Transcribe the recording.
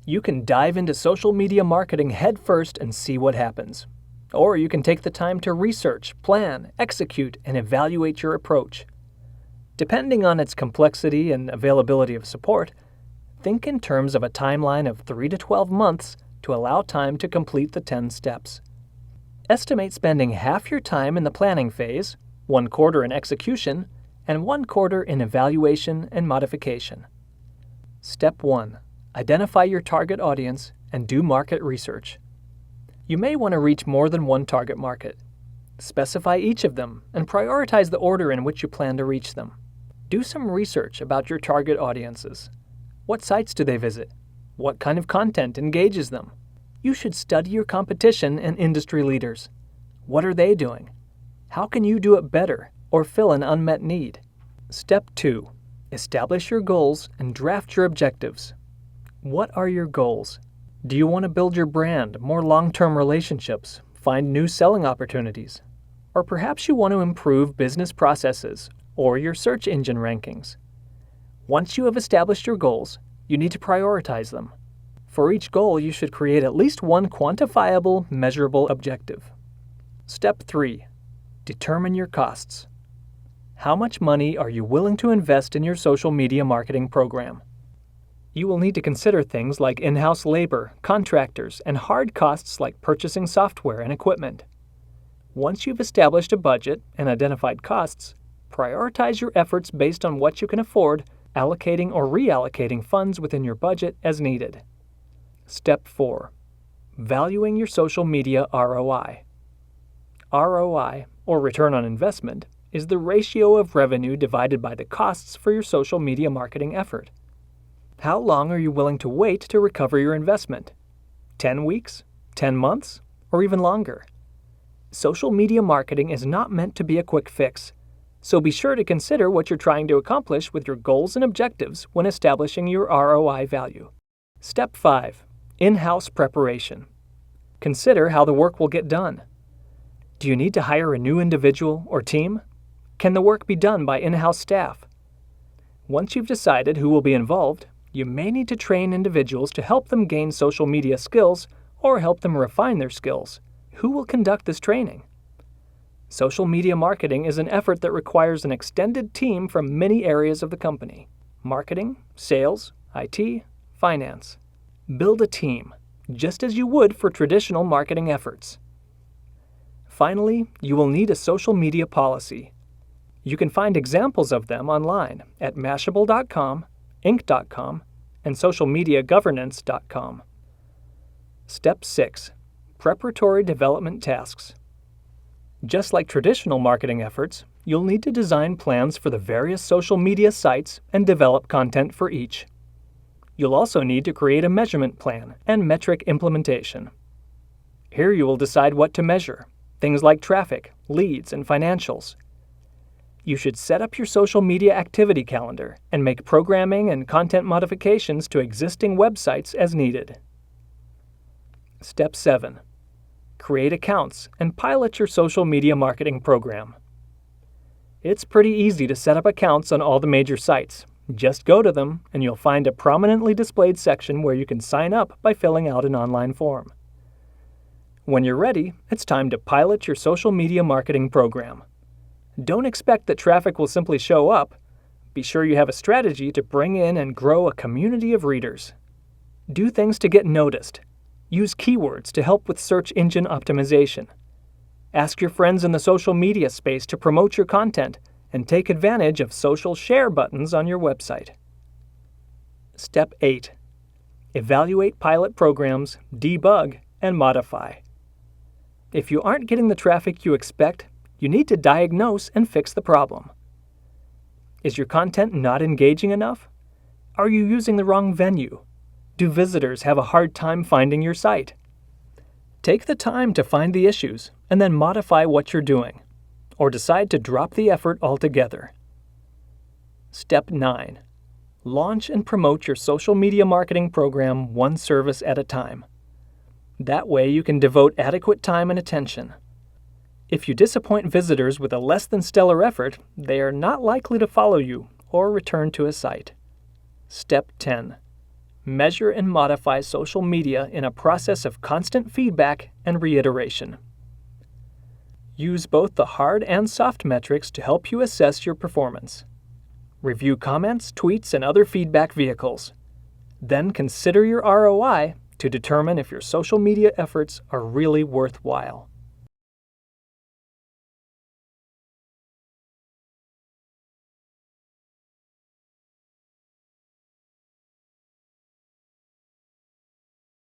You can dive into social media marketing headfirst and see what happens. Or you can take the time to research, plan, execute, and evaluate your approach. Depending on its complexity and availability of support, think in terms of a timeline of 3 to 12 months to allow time to complete the 10 steps. Estimate spending half your time in the planning phase, 1/4 in execution, and 1/4 in evaluation and modification. Step 1. Identify your target audience and do market research. You may want to reach more than one target market. Specify each of them and prioritize the order in which you plan to reach them. Do some research about your target audiences. What sites do they visit? What kind of content engages them? You should study your competition and industry leaders. What are they doing? How can you do it better or fill an unmet need? Step 2. Establish your goals and draft your objectives. What are your goals? Do you want to build your brand, more long-term relationships, find new selling opportunities? Or perhaps you want to improve business processes or your search engine rankings. Once you have established your goals, you need to prioritize them. For each goal, you should create at least one quantifiable, measurable objective. Step 3. Determine your costs. How much money are you willing to invest in your social media marketing program? You will need to consider things like in-house labor, contractors, and hard costs like purchasing software and equipment. Once you've established a budget and identified costs, prioritize your efforts based on what you can afford, allocating or reallocating funds within your budget as needed. Step 4. Valuing your social media ROI. ROI, or return on investment, is the ratio of revenue divided by the costs for your social media marketing effort. How long are you willing to wait to recover your investment? 10 weeks? 10 months? Or even longer? Social media marketing is not meant to be a quick fix, so be sure to consider what you're trying to accomplish with your goals and objectives when establishing your ROI value. Step 5. In-house preparation. Consider how the work will get done. Do you need to hire a new individual or team? Can the work be done by in-house staff? Once you've decided who will be involved, you may need to train individuals to help them gain social media skills or help them refine their skills. Who will conduct this training? Social media marketing is an effort that requires an extended team from many areas of the company: marketing, sales, IT, finance. Build a team, just as you would for traditional marketing efforts. Finally, you will need a social media policy. You can find examples of them online at Mashable.com, Inc.com, and socialmediagovernance.com. Step 6. Preparatory development tasks. Just like traditional marketing efforts, you'll need to design plans for the various social media sites and develop content for each. You'll also need to create a measurement plan and metric implementation. Here you will decide what to measure, things like traffic, leads, and financials. You should set up your social media activity calendar and make programming and content modifications to existing websites as needed. Step 7. Create accounts and pilot your social media marketing program. It's pretty easy to set up accounts on all the major sites. Just go to them and you'll find a prominently displayed section where you can sign up by filling out an online form. When you're ready, it's time to pilot your social media marketing program. Don't expect that traffic will simply show up. Be sure you have a strategy to bring in and grow a community of readers. Do things to get noticed. Use keywords to help with search engine optimization. Ask your friends in the social media space to promote your content and take advantage of social share buttons on your website. Step 8. Evaluate pilot programs, debug, and modify. If you aren't getting the traffic you expect, you need to diagnose and fix the problem. Is your content not engaging enough? Are you using the wrong venue? Do visitors have a hard time finding your site? Take the time to find the issues and then modify what you're doing, or decide to drop the effort altogether. Step 9. Launch and promote your social media marketing program one service at a time. That way you can devote adequate time and attention. If you disappoint visitors with a less than stellar effort, they are not likely to follow you or return to a site. Step 10. Measure and modify social media in a process of constant feedback and reiteration. Use both the hard and soft metrics to help you assess your performance. Review comments, tweets, and other feedback vehicles. Then consider your ROI to determine if your social media efforts are really worthwhile.